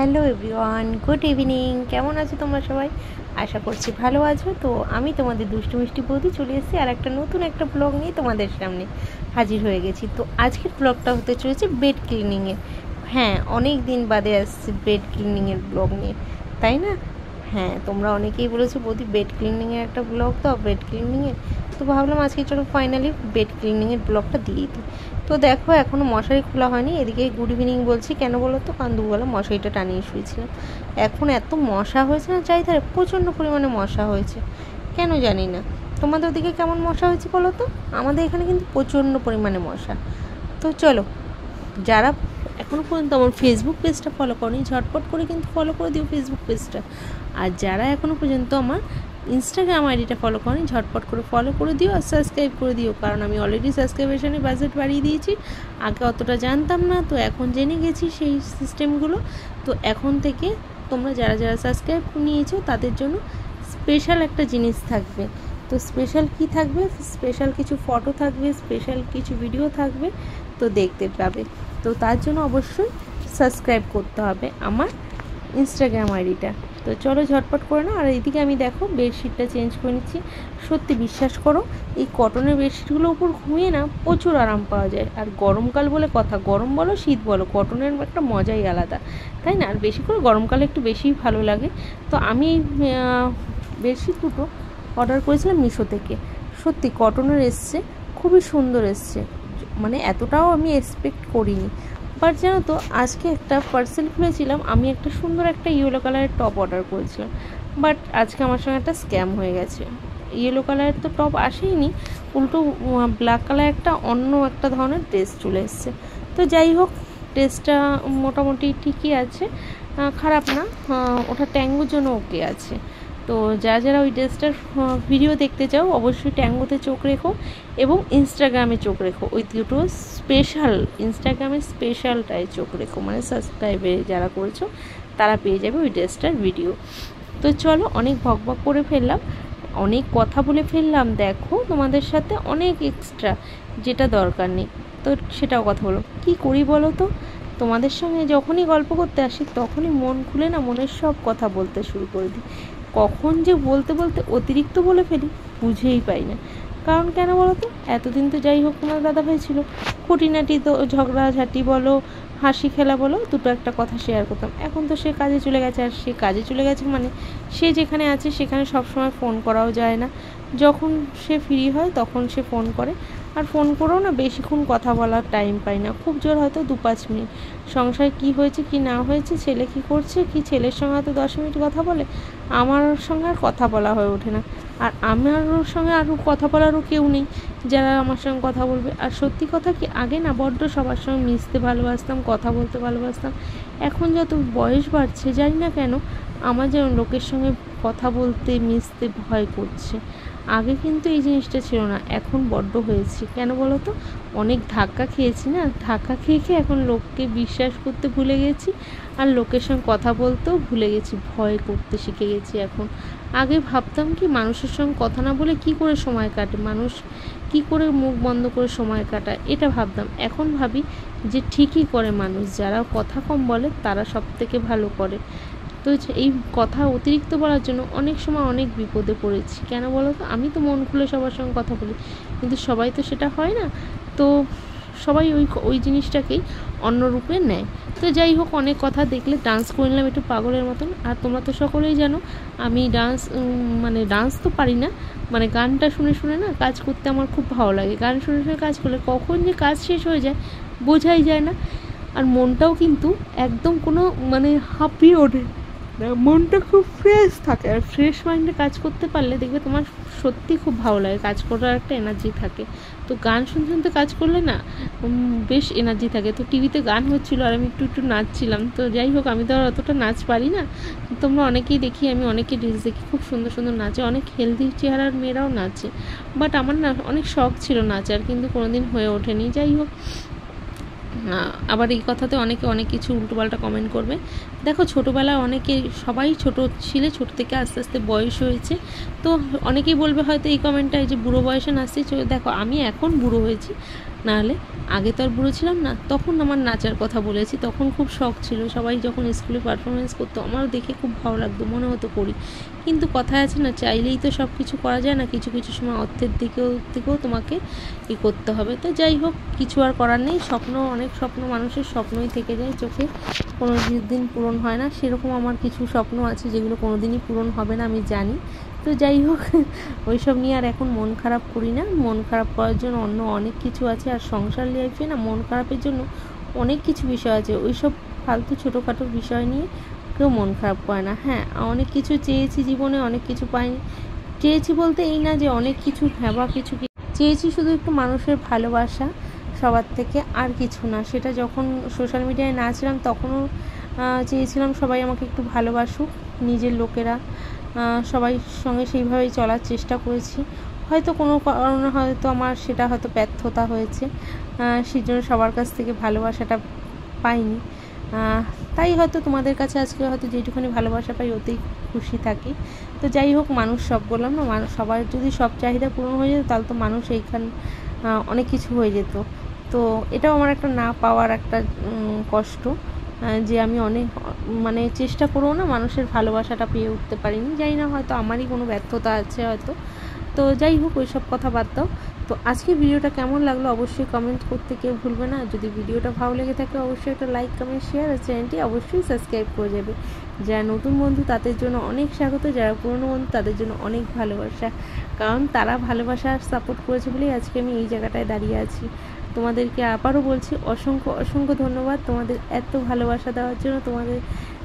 Hello everyone, good evening. কেমন আছো তোমরা সবাই? আশা করছি ভালো আছো। তো আমি তোমাদের দুষ্টু মিষ্টি বৌদি চলে এসেছি আর একটা নতুন একটা ব্লগ নিয়ে তোমাদের সামনে হাজির হয়ে গেছি। তো আজকের ব্লগটা হতে চলেছে বেড ক্লিনিংয়ের। হ্যাঁ, অনেক দিন বাদে আসছে বেড ক্লিনিংয়ের ব্লগ নিয়ে, তাই না? হ্যাঁ, তোমরা অনেকেই বলেছো বৌদি বেড ক্লিনিংয়ের একটা ব্লগ দাও, বেড ক্লিনিংয়ের। তো ভাবলাম আজকে চলো ফাইনালি বেড ক্লিনিংয়ের ব্লগটা দিয়ে দিই। তো দেখো, এখনও মশারি খোলা হয়নি। এদিকে গুড ইভিনিং বলছি কেন বলো তো, কারণ দুবেলা মশারিটা টানিয়ে শুয়েছিলাম। এখন এত মশা হয়েছে না চারিধারে, প্রচণ্ড পরিমাণে মশা হয়েছে, কেন জানি না। তোমাদের ওদিকে কেমন মশা হয়েছে বলো তো? আমাদের এখানে কিন্তু প্রচণ্ড পরিমাণে মশা। তো চলো, যারা এখনও পর্যন্ত আমার ফেসবুক পেজটা ফলো করনি, ঝটপট করে কিন্তু ফলো করে দিও ফেসবুক পেজটা। আর যারা এখনও পর্যন্ত আমার ইনস্টাগ্রাম আইডিটা ফলো করনি, ঝটপট করে ফলো করে দিও আর সাবস্ক্রাইব করে দিও, কারণ আমি অলরেডি সাবস্ক্রাইবেশনের বাজেট বাড়িয়ে দিয়েছি। আগে অতটা জানতাম না, তো এখন জেনে গেছি সেই সিস্টেমগুলো। তো এখন থেকে তোমরা যারা যারা সাবস্ক্রাইব নিয়েছো তাদের জন্য স্পেশাল একটা জিনিস থাকবে। তো স্পেশাল কি থাকবে? স্পেশাল কিছু ফটো থাকবে, স্পেশাল কিছু ভিডিও থাকবে, তো দেখতে পাবে। তো তার জন্য অবশ্যই সাবস্ক্রাইব করতে হবে আমার ইনস্টাগ্রাম আইডিটা। তো চলো ঝটপট করে নাও। আর এইদিকে আমি দেখো বেডশিটটা চেঞ্জ করে নিচ্ছি। সত্যি বিশ্বাস করো, এই কটনের বেডশিটগুলোর উপর ঘুমিয়ে না প্রচুর আরাম পাওয়া যায়। আর গরমকাল বলে কথা, গরম বলো শীত বলো, কটনের একটা মজাই আলাদা, তাই না? আর বেশি করে গরমকালে একটু বেশিই ভালো লাগে। তো আমি বেডশিট দুটো অর্ডার করেছিলাম মিশো থেকে। সত্যি কটনের এসছে, খুবই সুন্দর এসছে, মানে এতটাও আমি এক্সপেক্ট করিনি। বাট জানো তো, আজকে একটা পার্সেল খুলেছিলাম, আমি একটা সুন্দর একটা ইয়েলো কালারের টপ অর্ডার করেছিলাম। বাট আজকে আমার সঙ্গে একটা স্ক্যাম হয়ে গেছে। ইয়েলো কালারের তো টপ আসেইনি, উল্টো ব্ল্যাক কালার একটা অন্য একটা ধরনের ড্রেস চলে এসছে। তো যাই হোক, ড্রেসটা মোটামুটি ঠিকই আছে, খারাপ না। ওটা ট্যাঙ্গোর জন্য ওকে আছে। তো যারা যারা ওই ড্রেসটার ভিডিও দেখতে চাও অবশ্যই ট্যাঙ্গোতে চোখ রেখো এবং ইনস্টাগ্রামে চোখ রেখো। ওই দুটো স্পেশাল, ইনস্টাগ্রামে স্পেশালটায় চোখ রেখো, মানে সাবস্ক্রাইবে যারা করেছো তারা পেয়ে যাবে ওই ড্রেসটার ভিডিও। তো চলো, অনেক ভকভক করে ফেললাম, অনেক কথা বলে ফেললাম। দেখো তোমাদের সাথে অনেক এক্সট্রা, যেটা দরকার নেই তো সেটাও কথা বলো। কী করি বলো তো, তোমাদের সঙ্গে যখনই গল্প করতে আসি তখনই মন খুলে না মনের সব কথা বলতে শুরু করে দিই। কখন যে বলতে বলতে অতিরিক্ত বলে ফেলি বুঝেই পাই না। কারণ কেন বলো তো, এতদিন তো যাই হোক তোমার দাদাভাই ছিল, খুঁটিনাটি তো ঝগড়াঝাটি বলো, হাসি খেলা বলো, দুটো একটা কথা শেয়ার করতাম। এখন তো সে কাজে চলে গেছে, আর সে কাজে চলে গেছে মানে সে যেখানে আছে সেখানে সবসময় ফোন করাও যায় না। যখন সে ফ্রি হয় তখন সে ফোন করে, আর ফোন করেও না বেশিক্ষণ কথা বলার টাইম পাই না, খুব জোর হয়তো 2-5 মিনিট। সংসারে কী হয়েছে কি না হয়েছে, ছেলে কী করছে, কি ছেলের সঙ্গে হয়তো 10 মিনিট কথা বলে, আমার সঙ্গে আর কথা বলা হয়ে ওঠে না। আর আমার সঙ্গে আরও কথা বলারও কেউ নেই যারা আমার সঙ্গে কথা বলবে। আর সত্যি কথা কি, আগে না বড্ড সবার সঙ্গে মিশতে ভালোবাসতাম, কথা বলতে ভালোবাসতাম। এখন যত বয়স বাড়ছে জানি না কেন আমার যেন লোকের সঙ্গে কথা বলতে মিশতে ভয় করছে। আগে কিন্তু এই জিনিসটা ছিল না, এখন বড্ড হয়েছে। কেন বলো তো, অনেক ধাক্কা খেয়েছি না, ধাক্কা খেয়ে খেয়ে এখন লোককে বিশ্বাস করতে ভুলে গেছি, আর লোকের সঙ্গে কথা বলতেও ভুলে গেছি, ভয় করতে শিখে গেছি এখন। আগে ভাবতাম কি, মানুষের সঙ্গে কথা না বলে কি করে সময় কাটে, মানুষ কি করে মুখ বন্ধ করে সময় কাটায়, এটা ভাবতাম। এখন ভাবি যে ঠিকই করে, মানুষ যারা কথা কম বলে তারা সব থেকে ভালো করে। তো এই কথা অতিরিক্ত বলার জন্য অনেক সময় অনেক বিপদে পড়েছি। কেন বলো তো, আমি তো মন খুলে সবার সঙ্গে কথা বলি, কিন্তু সবাই তো সেটা হয় না। তো সবাই ওই জিনিসটাকেই অন্য রূপে নেয়। তো যাই হোক, অনেক কথা দেখলে ডান্স করে নিলাম একটু পাগলের মতন। আর তোমরা তো সকলেই জানো আমি ডান্স তো পারি না, মানে গানটা শুনে শুনে না কাজ করতে আমার খুব ভালো লাগে। গান শুনে শুনে কাজ করলে কখন যে কাজ শেষ হয়ে যায় বোঝাই যায় না। আর মনটাও কিন্তু একদম কোনো হাঁপিয়ে ওঠে, মনটা খুব ফ্রেশ থাকে। আর ফ্রেশ মাইন্ডে কাজ করতে পারলে দেখবে তোমার সত্যি খুব ভালো লাগে, কাজ করার একটা এনার্জি থাকে। তো গান শুনতে শুনতে কাজ করলে না বেশ এনার্জি থাকে। তো টিভিতে গান হচ্ছিলো আর আমি একটু একটু নাচছিলাম। তো যাই হোক, আমি তো আর অতটা নাচ পারি না। তোমরা অনেকেই দেখি, আমি অনেকে রিলস দেখি খুব সুন্দর সুন্দর নাচে, অনেক হেলদি চেহারার মেয়েরাও নাচে। বাট আমার না অনেক শখ ছিল নাচার, কিন্তু কোনোদিন হয়ে ওঠেনি। যাই হোক, আবার এই কথাতে অনেকে অনেক কিছু উল্টোপাল্টা কমেন্ট করবে। দেখো, ছোটোবেলায় সবাই ছোটো ছিলে, ছোটো থেকে আস্তে আস্তে বয়স হয়েছে। তো অনেকেই বলবে হয়তো এই কমেন্টটা, এই যে বুড়ো বয়সে নাচছি। দেখো, আমি এখন বুড়ো হয়েছি, নাহলে আগে তো আর বুড়ো ছিলাম না, তখন আমার নাচার কথা বলেছি, তখন খুব শখ ছিল, সবাই যখন স্কুলে পারফরমেন্স করতো আমারও দেখে খুব ভালো লাগতো, মনে হতো করি। কিন্তু কথায় আছে না, চাইলেই তো সব কিছু করা যায় না, কিছু কিছু সময় অর্থের দিকেও তোমাকে করতে হবে। তো যাই হোক, কিছু আর করার নেই, অনেক স্বপ্ন মানুষের স্বপ্নই থেকে যায় চোখে, কোনো দিন পূরণ হয় না। সেরকম আমার কিছু স্বপ্ন আছে যেগুলো কোনো দিনই পূরণ হবে না, আমি জানি। তো যাই হোক, ওইসব নিয়ে আর এখন মন খারাপ করি না। মন খারাপ করার জন্য অন্য অনেক কিছু আছে, আর সংসার লাইফে না মন খারাপের জন্য অনেক কিছু বিষয় আছে, ওইসব ফালতু ছোটোখাটো বিষয় নিয়ে কেউ মন খারাপ করে না। হ্যাঁ, অনেক কিছু চেয়েছি জীবনে, অনেক কিছু পাইনি। চেয়েছি বলতে এই না যে অনেক কিছু বা কিছু চেয়েছি, শুধু একটু মানুষের ভালোবাসা সবার থেকে, আর কিছু না। সেটা যখন সোশ্যাল মিডিয়ায় নাচলাম তখনও চেয়েছিলাম সবাই আমাকে একটু ভালোবাসুক, নিজের লোকেরা, সবাই সঙ্গে সেইভাবেই চলার চেষ্টা করেছি। হয়তো কোনো কারণে হয়তো আমার সেটা হয়তো ব্যর্থতা হয়েছে, সেই জন্য সবার কাছ থেকে ভালোবাসাটা পাইনি। তাই হয়তো তোমাদের কাছে আজকে হয়তো যেটুখানি ভালোবাসা পাই ওতেই খুশি থাকি। তো যাই হোক, মানুষ সব বললাম না, সবার যদি সব চাহিদা পূরণ হয়ে যেত তাহলে তো মানুষ অনেক কিছু হয়ে যেত। তো এটাও আমার একটা না পাওয়ার একটা কষ্ট, যে আমি অনেক মানে চেষ্টা করেও না মানুষের ভালোবাসাটা পেয়ে উঠতে পারিনি। জানি না, হয়তো আমারই কোনো ব্যর্থতা আছে হয়তো। তো যাই হোক, ওই সব কথা বাদ দাও। তো আজকে ভিডিওটা কেমন লাগলো অবশ্যই কমেন্ট করতে কেউ ভুলবে না। যদি ভিডিওটা ভালো লেগে থাকে অবশ্যই একটা লাইক, কমেন্ট, শেয়ার, আর চ্যানেলটি অবশ্যই সাবস্ক্রাইব করে যাবে। যারা নতুন বন্ধু তাদের জন্য অনেক স্বাগত, যারা পুরনো বন্ধু তাদের জন্য অনেক ভালোবাসা, কারণ তারা ভালোবাসা আর সাপোর্ট করেছে বলেই আজকে আমি এই জায়গাটায় দাঁড়িয়ে আছি। তোমাদেরকে আবারও বলছি অসংখ্য অসংখ্য ধন্যবাদ তোমাদের এত ভালোবাসা দেওয়ার জন্য। তোমাদের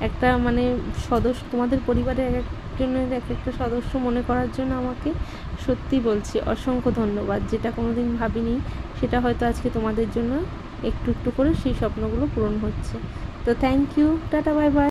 একটা মানে সদস্য, তোমাদের পরিবারের একজনের একটা সদস্য মনে করার জন্য আমাকে সত্যি বলছি অসংখ্য ধন্যবাদ। যেটা কোনো দিন ভাবিনি, সেটা হয়তো আজকে তোমাদের জন্য একটু একটু করে সেই স্বপ্নগুলো পূরণ হচ্ছে। তো thank you, tata, bye by.